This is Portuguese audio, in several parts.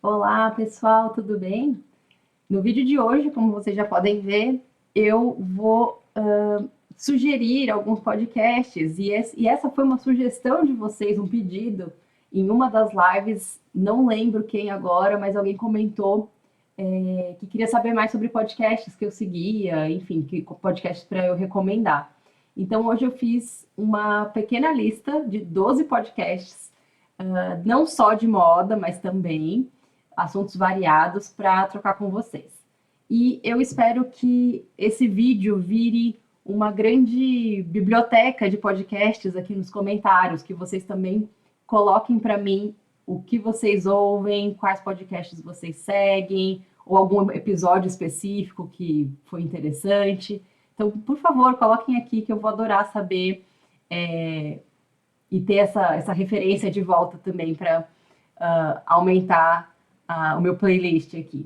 Olá, pessoal, tudo bem? No vídeo de hoje, como vocês já podem ver, eu vou sugerir alguns podcasts e essa foi uma sugestão de vocês, um pedido em uma das lives, não lembro quem agora, mas alguém comentou que queria saber mais sobre podcasts que eu seguia, enfim, que podcasts para eu recomendar. Então hoje eu fiz uma pequena lista de 12 podcasts, não só de moda, mas também assuntos variados para trocar com vocês. E eu espero que esse vídeo vire uma grande biblioteca de podcasts aqui nos comentários, que vocês também coloquem para mim o que vocês ouvem, quais podcasts vocês seguem, ou algum episódio específico que foi interessante. Então, por favor, coloquem aqui que eu vou adorar saber e ter essa referência de volta também para aumentar o meu playlist aqui.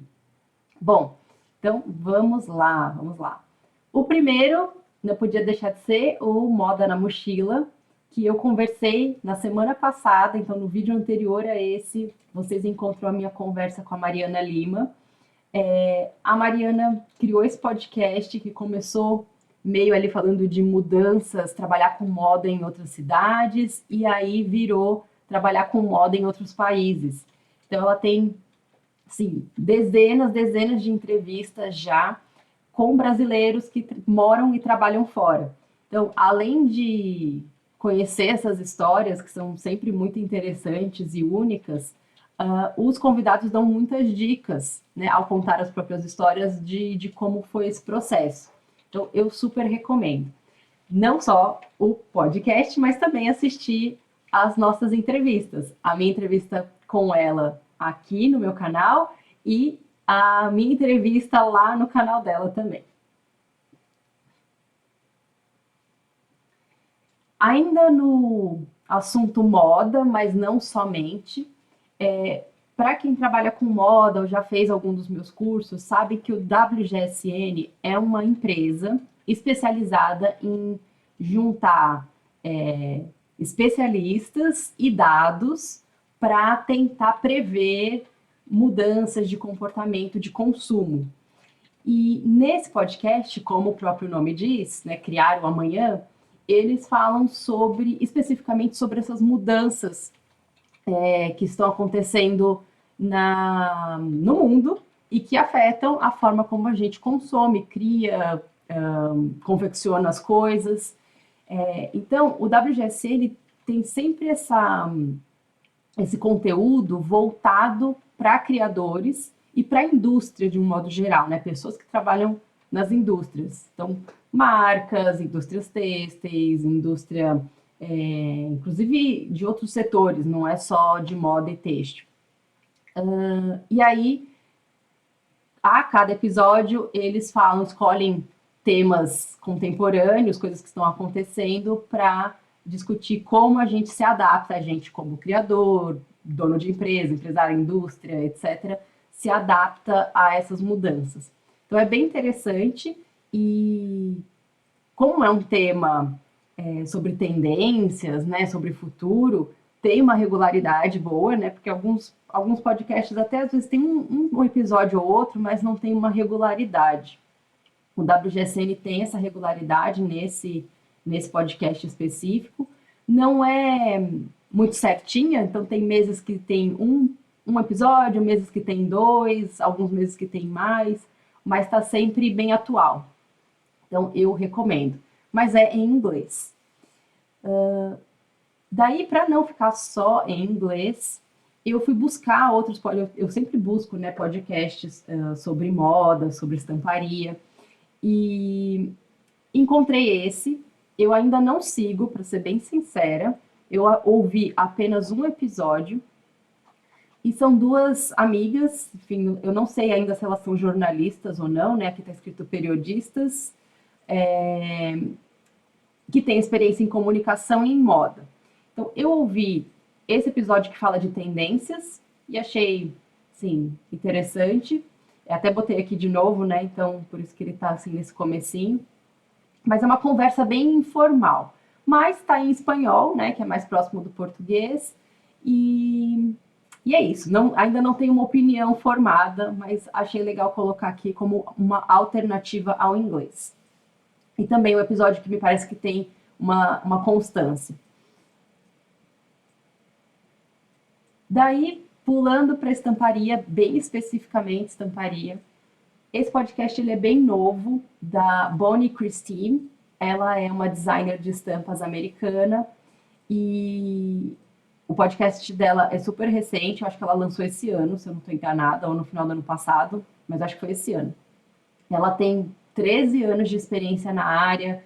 Bom, então vamos lá, vamos lá. O primeiro não podia deixar de ser o Moda na Mochila, que eu conversei na semana passada, então no vídeo anterior a esse, vocês encontram a minha conversa com a Mariana Lima. A Mariana criou esse podcast que começou meio ali falando de mudanças, trabalhar com moda em outras cidades, e aí virou trabalhar com moda em outros países. Então ela tem, sim, dezenas de entrevistas já com brasileiros que moram e trabalham fora. Então, além de conhecer essas histórias, que são sempre muito interessantes e únicas, os convidados dão muitas dicas, né, ao contar as próprias histórias de como foi esse processo. Então, eu super recomendo. Não só o podcast, mas também assistir as nossas entrevistas. A minha entrevista com ela aqui no meu canal e a minha entrevista lá no canal dela também. Ainda no assunto moda, mas não somente, para quem trabalha com moda ou já fez algum dos meus cursos, sabe que o WGSN é uma empresa especializada em juntar especialistas e dados para tentar prever mudanças de comportamento de consumo. E nesse podcast, como o próprio nome diz, né, Criar o Amanhã, eles falam especificamente sobre essas mudanças que estão acontecendo no mundo e que afetam a forma como a gente consome, cria, confecciona as coisas. Então, o WGS ele tem sempre esse conteúdo voltado para criadores e para a indústria de um modo geral, né? Pessoas que trabalham nas indústrias. Então, marcas, indústrias têxteis, indústria, inclusive de outros setores, não é só de moda e têxtil. E aí, a cada episódio, eles escolhem temas contemporâneos, coisas que estão acontecendo, para discutir como a gente se adapta, a gente como criador, dono de empresa, empresário, indústria, etc., se adapta a essas mudanças. Então é bem interessante e como é um tema sobre tendências, né, sobre futuro, tem uma regularidade boa, né, porque alguns podcasts até às vezes tem um episódio ou outro, mas não tem uma regularidade. O WGSN tem essa regularidade nesse podcast específico. Não é muito certinha, então tem meses que tem um episódio, meses que tem dois, alguns meses que tem mais, mas está sempre bem atual. Então eu recomendo. Mas é em inglês. Daí, para não ficar só em inglês, eu fui buscar outros podcasts. Eu sempre busco, né, podcasts sobre moda, sobre estamparia. E encontrei esse. Eu ainda não sigo, para ser bem sincera. Eu ouvi apenas um episódio. E são duas amigas, enfim, eu não sei ainda se elas são jornalistas ou não, né? Aqui está escrito periodistas, que têm experiência em comunicação e em moda. Então, eu ouvi esse episódio que fala de tendências e achei, sim, interessante. Até botei aqui de novo, né? Então, por isso que ele tá assim nesse comecinho. Mas é uma conversa bem informal. Mas está em espanhol, né? Que é mais próximo do português. E E é isso, ainda não tenho uma opinião formada, mas achei legal colocar aqui como uma alternativa ao inglês. E também um episódio que me parece que tem uma constância. Daí, pulando para estamparia, bem especificamente estamparia, esse podcast ele é bem novo, da Bonnie Christine. Ela é uma designer de estampas americana e o podcast dela é super recente, eu acho que ela lançou esse ano, se eu não estou enganada, ou no final do ano passado, mas acho que foi esse ano. Ela tem 13 anos de experiência na área,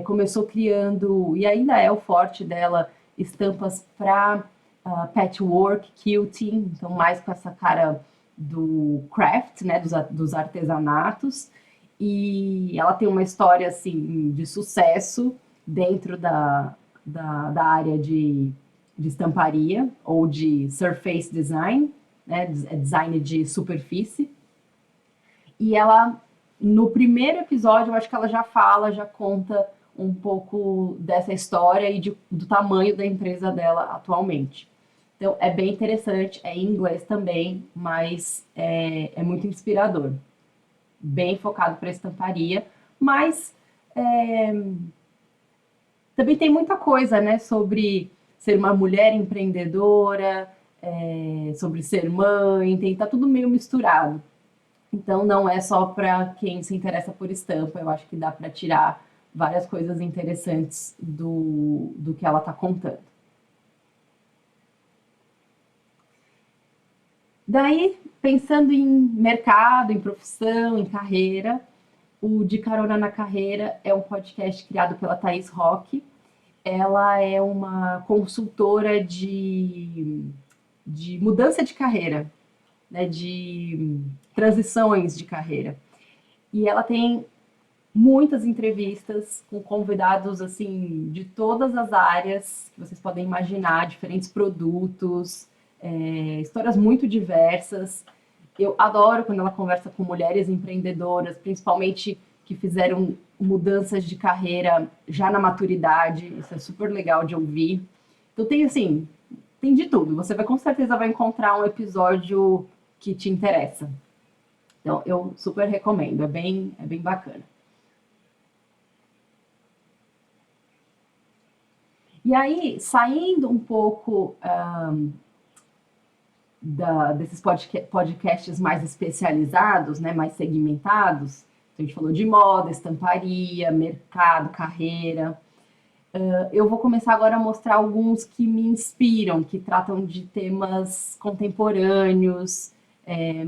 começou criando, e ainda é o forte dela, estampas para patchwork, quilting, então mais com essa cara do craft, né, dos artesanatos. E ela tem uma história assim de sucesso dentro da área de estamparia ou de surface design, né, design de superfície. E ela, no primeiro episódio, eu acho que ela já fala, já conta um pouco dessa história e do tamanho da empresa dela atualmente. Então, é bem interessante, é em inglês também, mas é muito inspirador. Bem focado para estamparia, mas é, também tem muita coisa, né, sobre ser uma mulher empreendedora, sobre ser mãe, tá tudo meio misturado. Então não é só para quem se interessa por estampa, eu acho que dá para tirar várias coisas interessantes do que ela está contando. Daí, pensando em mercado, em profissão, em carreira, o De Carona na Carreira é um podcast criado pela Thaís Roque. Ela é uma consultora de mudança de carreira, né, de transições de carreira. E ela tem muitas entrevistas com convidados assim de todas as áreas que vocês podem imaginar, diferentes produtos, histórias muito diversas. Eu adoro quando ela conversa com mulheres empreendedoras, principalmente que fizeram mudanças de carreira já na maturidade. Isso é super legal de ouvir. Então tem assim, tem de tudo. Você vai com certeza vai encontrar um episódio que te interessa. Então eu super recomendo, é bem bacana. E aí, saindo um pouco desses podcasts mais especializados, né, mais segmentados, a gente falou de moda, estamparia, mercado, carreira. Eu vou começar agora a mostrar alguns que me inspiram, que tratam de temas contemporâneos,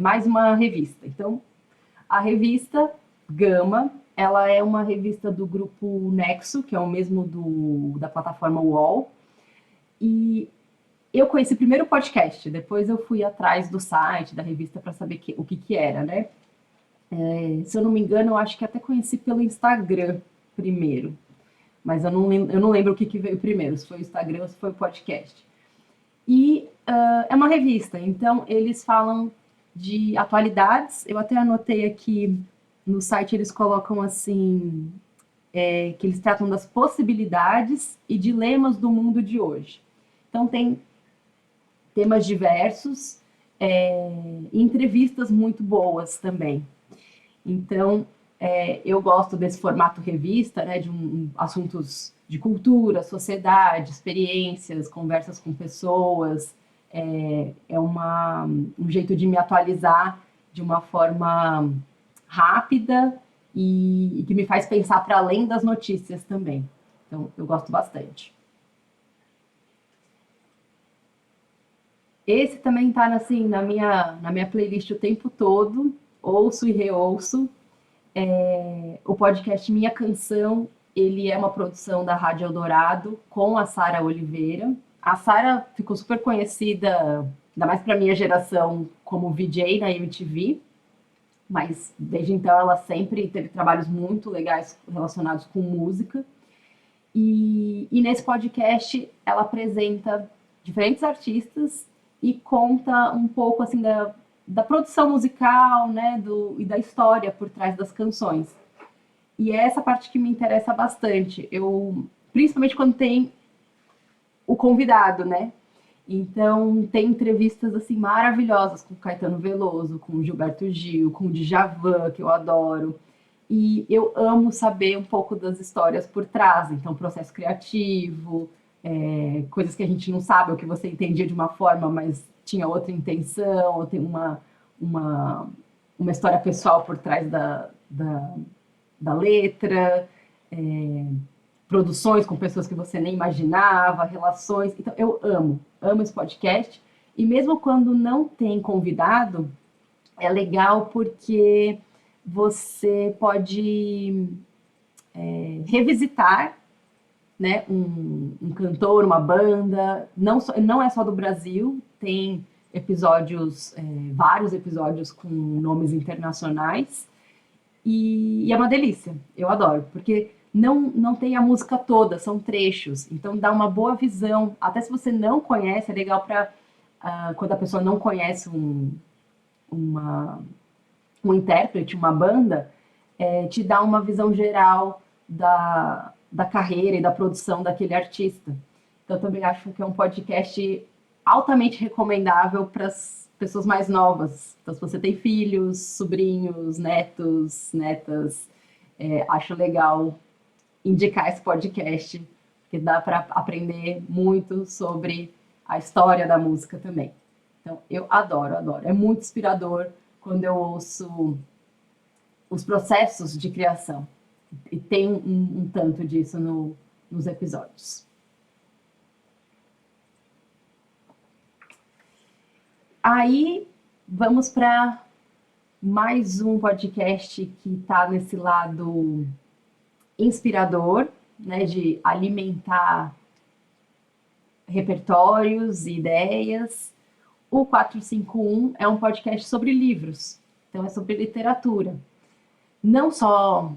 mais uma revista. Então, a revista Gama, ela é uma revista do grupo Nexo, que é o mesmo da plataforma UOL, e eu conheci primeiro o podcast, depois eu fui atrás do site, da revista, para saber o que era, né? Se eu não me engano, eu acho que até conheci pelo Instagram primeiro, mas eu não lembro o que veio primeiro, se foi o Instagram ou se foi o podcast. E é uma revista, então eles falam de atualidades. Eu até anotei aqui no site, eles colocam assim, que eles tratam das possibilidades e dilemas do mundo de hoje. Então tem temas diversos, e entrevistas muito boas também. Então, eu gosto desse formato revista, né, de assuntos de cultura, sociedade, experiências, conversas com pessoas. Um jeito de me atualizar de uma forma rápida e que me faz pensar para além das notícias também. Então, eu gosto bastante. Esse também está assim, na minha playlist o tempo todo, ouço e reouço. O podcast Minha Canção, ele é uma produção da Rádio Eldorado com a Sara Oliveira. A Sara ficou super conhecida, ainda mais para minha geração, como VJ na MTV, mas desde então ela sempre teve trabalhos muito legais relacionados com música. E nesse podcast ela apresenta diferentes artistas e conta um pouco assim da produção musical, né, e da história por trás das canções. E é essa parte que me interessa bastante. Principalmente quando tem o convidado, né? Então, tem entrevistas assim maravilhosas com Caetano Veloso, com Gilberto Gil, com Djavan, que eu adoro. E eu amo saber um pouco das histórias por trás, então processo criativo, coisas que a gente não sabe, ou que você entendia de uma forma, mas tinha outra intenção, ou tem uma, uma história pessoal por trás da letra, é, produções com pessoas que você nem imaginava, relações. Então, eu amo esse podcast. E mesmo quando não tem convidado, é legal porque você pode revisitar, né, um cantor, uma banda, não é só do Brasil, tem episódios, vários episódios com nomes internacionais, e é uma delícia, eu adoro, porque não tem a música toda, são trechos, então dá uma boa visão, até se você não conhece, é legal para quando a pessoa não conhece uma, um intérprete, uma banda, te dá uma visão geral da carreira e da produção daquele artista. Então, eu também acho que é um podcast altamente recomendável para as pessoas mais novas. Então, se você tem filhos, sobrinhos, netos, netas, acho legal indicar esse podcast, que dá para aprender muito sobre a história da música também. Então, eu adoro, adoro. É muito inspirador quando eu ouço os processos de criação. E tem um tanto disso nos episódios. Aí, vamos para mais um podcast que está nesse lado inspirador, né, de alimentar repertórios e ideias. O 451 é um podcast sobre livros, então é sobre literatura. Não só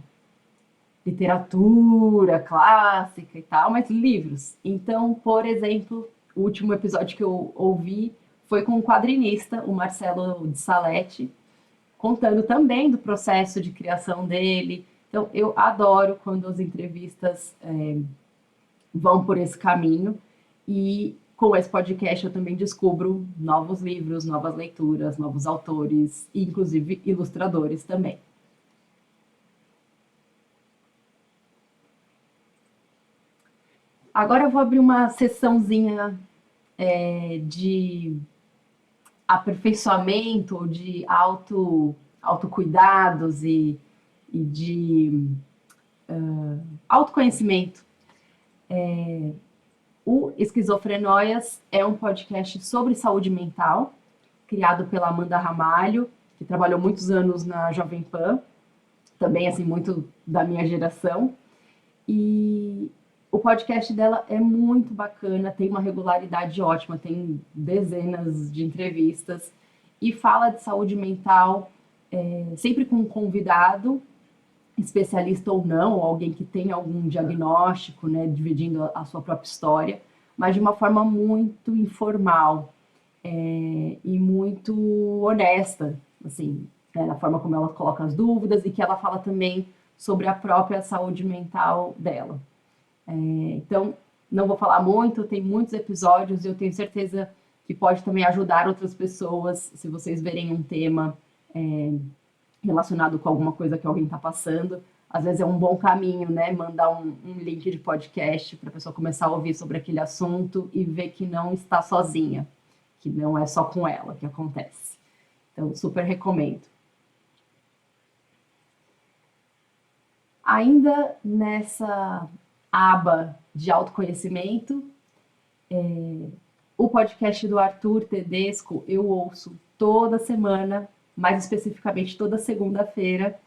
literatura clássica e tal, mas livros. Então, por exemplo, o último episódio que eu ouvi foi com um quadrinista, o Marcelo de Salete, contando também do processo de criação dele. Então, eu adoro quando as entrevistas vão por esse caminho. E com esse podcast eu também descubro novos livros, novas leituras, novos autores, e inclusive ilustradores também. Agora eu vou abrir uma sessãozinha de aperfeiçoamento, de autocuidados e de autoconhecimento. O Esquizofrenóias é um podcast sobre saúde mental, criado pela Amanda Ramalho, que trabalhou muitos anos na Jovem Pan, também assim muito da minha geração. E o podcast dela é muito bacana, tem uma regularidade ótima, tem dezenas de entrevistas e fala de saúde mental, sempre com um convidado, especialista ou não, ou alguém que tem algum diagnóstico, né, dividindo a sua própria história, mas de uma forma muito informal e muito honesta, assim, né, na forma como ela coloca as dúvidas e que ela fala também sobre a própria saúde mental dela. Então, não vou falar muito, tem muitos episódios e eu tenho certeza que pode também ajudar outras pessoas, se vocês verem um tema relacionado com alguma coisa que alguém está passando. Às vezes é um bom caminho, né? Mandar um link de podcast para a pessoa começar a ouvir sobre aquele assunto e ver que não está sozinha, que não é só com ela que acontece. Então, super recomendo. Ainda nessa aba de autoconhecimento, o podcast do Arthur Tedesco eu ouço toda semana, mais especificamente toda segunda-feira.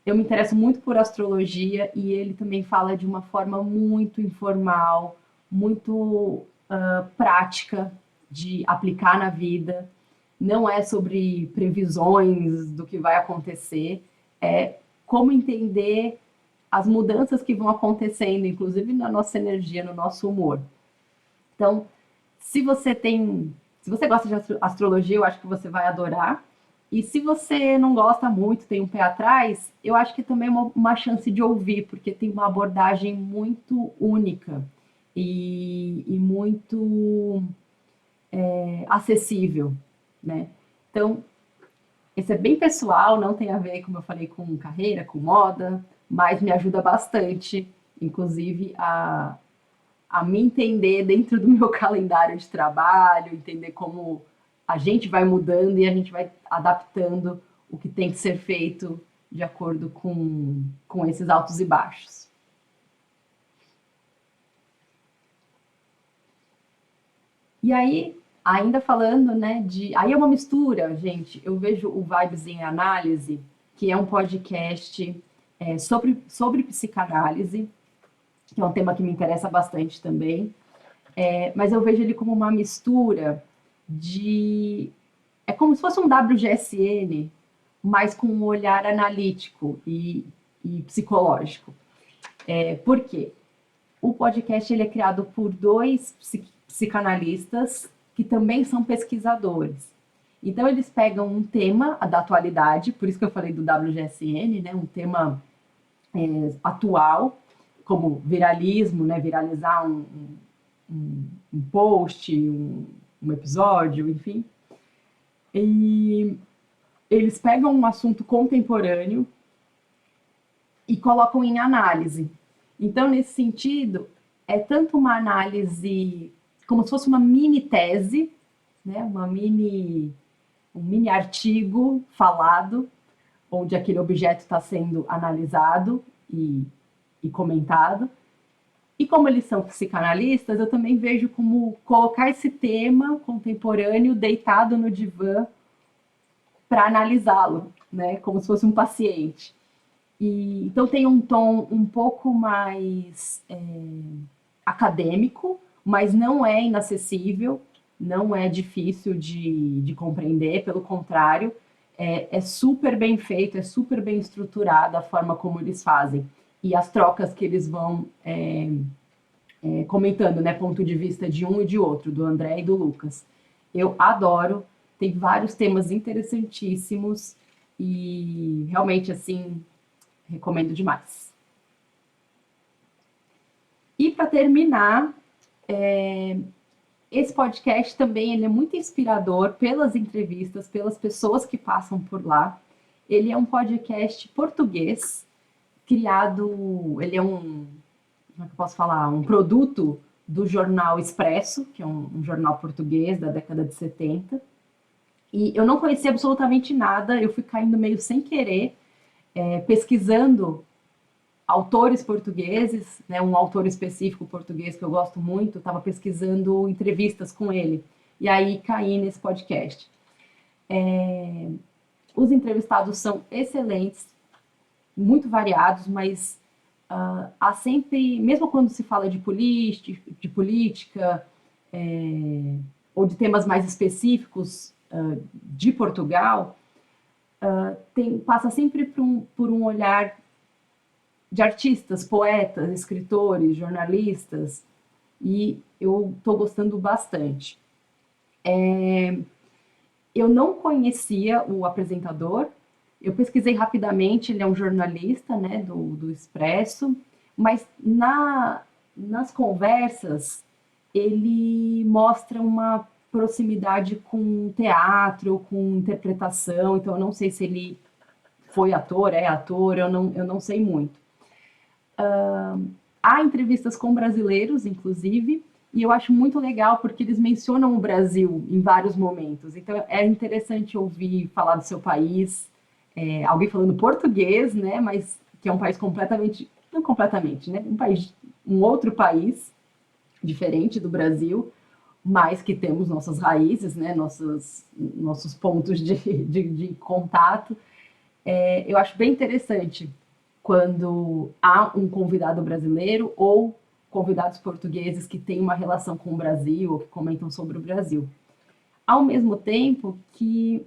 Eu me interesso muito por astrologia e ele também fala de uma forma muito informal, muito prática de aplicar na vida. Não é sobre previsões do que vai acontecer, é como entender as mudanças que vão acontecendo, inclusive na nossa energia, no nosso humor. Então, se você gosta de astrologia, eu acho que você vai adorar. E se você não gosta muito, tem um pé atrás, eu acho que também é uma chance de ouvir, porque tem uma abordagem muito única e muito acessível, né? Então, esse é bem pessoal, não tem a ver, como eu falei, com carreira, com moda, mas me ajuda bastante, inclusive, a me entender dentro do meu calendário de trabalho, entender como a gente vai mudando e a gente vai adaptando o que tem que ser feito de acordo com esses altos e baixos. E aí, ainda falando, né, aí é uma mistura, gente. Eu vejo o Vibes em Análise, que é um podcast sobre psicanálise, que é um tema que me interessa bastante também. Mas eu vejo ele como uma mistura de. É como se fosse um WGSN, mas com um olhar analítico e psicológico. Por quê? O podcast ele é criado por dois psicanalistas que também são pesquisadores. Então, eles pegam um tema da atualidade, por isso que eu falei do WGSN, né, um tema atual, como viralismo, né, viralizar um post, um episódio, enfim. E eles pegam um assunto contemporâneo e colocam em análise. Então, nesse sentido, é tanto uma análise como se fosse uma mini tese, né, um mini artigo falado, onde aquele objeto está sendo analisado e comentado. E como eles são psicanalistas, eu também vejo como colocar esse tema contemporâneo deitado no divã para analisá-lo, né, como se fosse um paciente. Então tem um tom um pouco mais acadêmico, mas não é inacessível, não é difícil de compreender, pelo contrário, é super bem feito, é super bem estruturada a forma como eles fazem. E as trocas que eles vão comentando, né, ponto de vista de um e de outro, do André e do Lucas. Eu adoro, tem vários temas interessantíssimos e realmente, assim, recomendo demais. E para terminar, esse podcast também ele é muito inspirador pelas entrevistas, pelas pessoas que passam por lá. Ele é um podcast português, criado, ele é como é que eu posso falar, um produto do jornal Expresso, que é um jornal português da década de 70. E eu não conhecia absolutamente nada, eu fui caindo meio sem querer, pesquisando autores portugueses, né, um autor específico português que eu gosto muito, estava pesquisando entrevistas com ele. E aí caí nesse podcast. Os entrevistados são excelentes, muito variados, mas há sempre, mesmo quando se fala de política ou de temas mais específicos de Portugal, passa sempre por um olhar de artistas, poetas, escritores, jornalistas, e eu estou gostando bastante. Eu não conhecia o apresentador, eu pesquisei rapidamente, ele é um jornalista, né, do Expresso, mas nas conversas ele mostra uma proximidade com teatro, com interpretação, então eu não sei se ele foi ator, é ator, eu não sei muito. Há entrevistas com brasileiros, inclusive, e eu acho muito legal porque eles mencionam o Brasil em vários momentos. Então é interessante ouvir falar do seu país, alguém falando português, né? Mas que é um país completamente, não completamente, né? Um outro país diferente do Brasil, mas que temos nossas raízes, né? Nossos pontos de contato. Eu acho bem interessante quando há um convidado brasileiro ou convidados portugueses que têm uma relação com o Brasil ou que comentam sobre o Brasil. Ao mesmo tempo que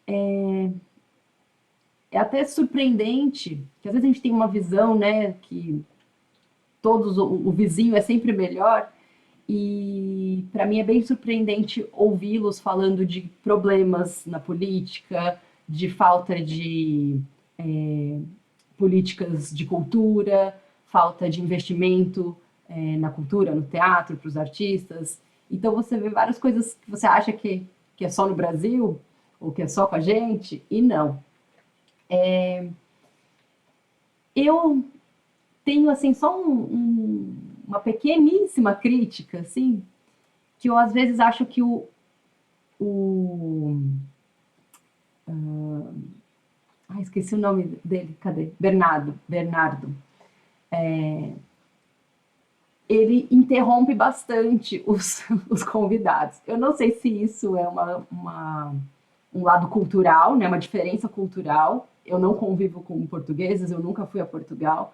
é até surpreendente, que às vezes a gente tem uma visão, né, que o vizinho é sempre melhor, e para mim é bem surpreendente ouvi-los falando de problemas na política, de falta de políticas de cultura, falta de investimento na cultura, no teatro, para os artistas. Então você vê várias coisas que você acha que é só no Brasil, ou que é só com a gente, e não. Eu tenho, assim, só uma pequeníssima crítica, assim, que eu às vezes acho que o esqueci o nome dele, cadê? Bernardo. Ele interrompe bastante os convidados. Eu não sei se isso é um lado cultural, né, uma diferença cultural. Eu não convivo com portugueses, eu nunca fui a Portugal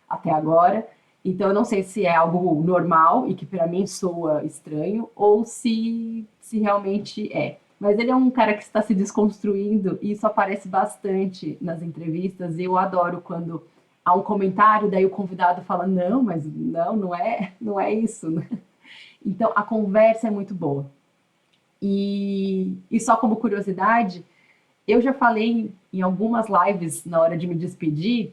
até agora. Então, eu não sei se é algo normal e que para mim soa estranho ou se realmente é. Mas ele é um cara que está se desconstruindo e isso aparece bastante nas entrevistas. E eu adoro quando há um comentário, daí o convidado fala: não, mas não é isso. Então, a conversa é muito boa. E só como curiosidade, eu já falei em algumas lives na hora de me despedir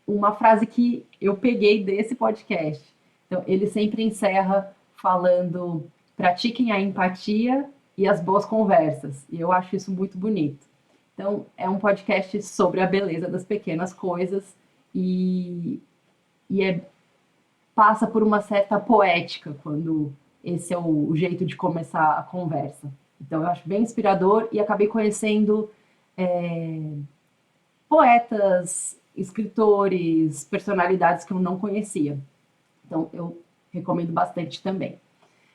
uma frase que eu peguei desse podcast. Então, ele sempre encerra falando: pratiquem a empatia e as boas conversas. E eu acho isso muito bonito. Então, é um podcast sobre a beleza das pequenas coisas e, e passa por uma certa poética quando esse é o jeito de começar a conversa. Então, eu acho bem inspirador e acabei conhecendo poetas, escritores, personalidades que eu não conhecia. Então, eu recomendo bastante também.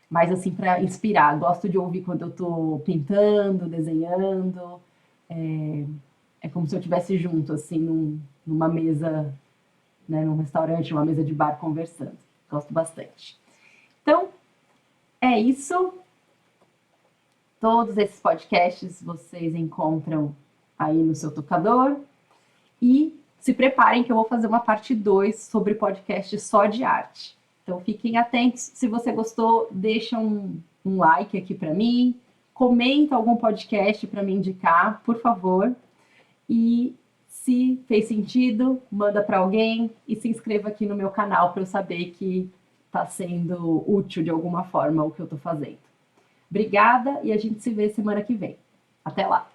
Mas, assim, para inspirar, gosto de ouvir quando eu estou pintando, desenhando. É como se eu estivesse junto, assim, numa mesa, né, num restaurante, uma mesa de bar conversando. Gosto bastante. Então, é isso. Todos esses podcasts vocês encontram aí no seu tocador. E se preparem que eu vou fazer uma parte 2 sobre podcast só de arte. Então fiquem atentos. Se você gostou, deixa um like aqui para mim. Comenta algum podcast para me indicar, por favor. E se fez sentido, manda para alguém e se inscreva aqui no meu canal para eu saber que está sendo útil de alguma forma o que eu estou fazendo. Obrigada e a gente se vê semana que vem. Até lá!